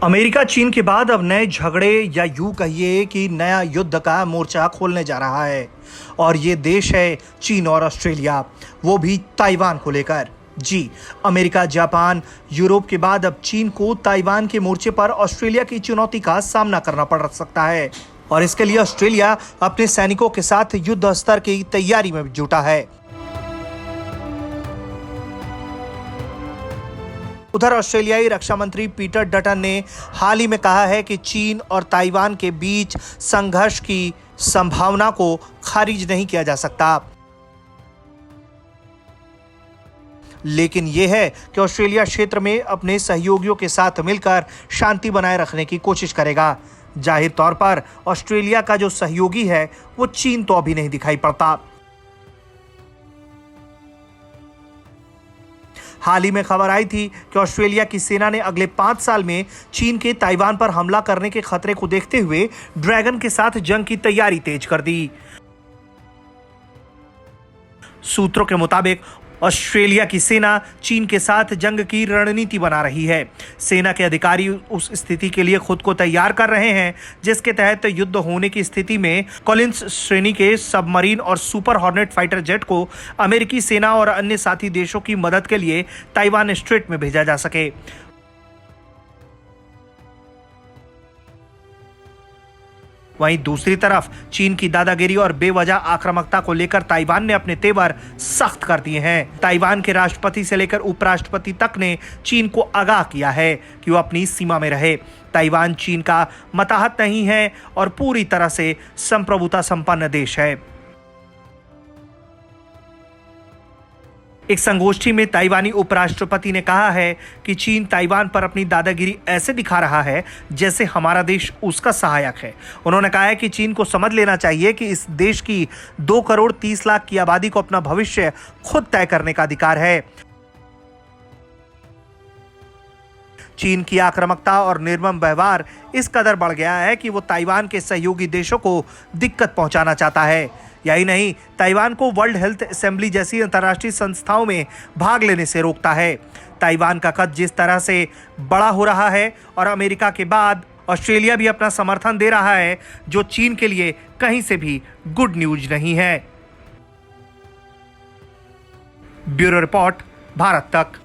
America चीन के बाद अब नए झगड़े या यूं कहिए कि नया युद्ध का मोर्चा खोलने जा रहा है। और ये देश है चीन और ऑस्ट्रेलिया, वो भी ताइवान को लेकर। जी, अमेरिका, जापान, यूरोप के बाद अब चीन को ताइवान के मोर्चे पर ऑस्ट्रेलिया की चुनौती का सामना करना पड़ सकता है। और इसके लिए ऑस्ट्रेलिया अपने सैनिकों के साथ युद्ध स्तर की तैयारी में जुटा है। उधर ऑस्ट्रेलियाई रक्षा मंत्री पीटर डटन ने हाल ही में कहा है कि चीन और ताइवान के बीच संघर्ष की संभावना को खारिज नहीं किया जा सकता, लेकिन यह है कि ऑस्ट्रेलिया क्षेत्र में अपने सहयोगियों के साथ मिलकर शांति बनाए रखने की कोशिश करेगा। जाहिर तौर पर ऑस्ट्रेलिया का जो सहयोगी है वो चीन तो अभी नहीं दिखाई पड़ता। हाल ही में खबर आई थी कि ऑस्ट्रेलिया की सेना ने अगले 5 साल में चीन के ताइवान पर हमला करने के खतरे को देखते हुए ड्रैगन के साथ जंग की तैयारी तेज कर दी। सूत्रों के मुताबिक ऑस्ट्रेलिया की सेना चीन के साथ जंग की रणनीति बना रही है। सेना के अधिकारी उस स्थिति के लिए खुद को तैयार कर रहे हैं जिसके तहत युद्ध होने की स्थिति में कॉलिंस श्रेणी के सबमरीन और सुपर हॉर्नेट फाइटर जेट को अमेरिकी सेना और अन्य साथी देशों की मदद के लिए ताइवान स्ट्रेट में भेजा जा सके। वहीं दूसरी तरफ चीन की दादागिरी और बेवजह आक्रामकता को लेकर ताइवान ने अपने तेवर सख्त कर दिए हैं। ताइवान के राष्ट्रपति से लेकर उपराष्ट्रपति तक ने चीन को आगाह किया है कि वो अपनी सीमा में रहे। ताइवान चीन का मताहत नहीं है और पूरी तरह से संप्रभुता संपन्न देश है। एक संगोष्ठी में ताइवानी उपराष्ट्रपति ने कहा है कि चीन ताइवान पर अपनी दादागिरी ऐसे दिखा रहा है जैसे हमारा देश उसका सहायक है। उन्होंने कहा है कि चीन को समझ लेना चाहिए कि इस देश की 2 करोड़ 30 लाख की आबादी को अपना भविष्य खुद तय करने का अधिकार है। चीन की आक्रामकता और निर्मम व्यवहार इस कदर बढ़ गया है कि वो ताइवान के सहयोगी देशों को दिक्कत पहुंचाना चाहता है। यही नहीं, ताइवान को वर्ल्ड हेल्थ असेंबली जैसी अंतर्राष्ट्रीय संस्थाओं में भाग लेने से रोकता है। ताइवान का कद जिस तरह से बड़ा हो रहा है और अमेरिका के बाद ऑस्ट्रेलिया भी अपना समर्थन दे रहा है, जो चीन के लिए कहीं से भी गुड न्यूज नहीं है। ब्यूरो रिपोर्ट, भारत तक।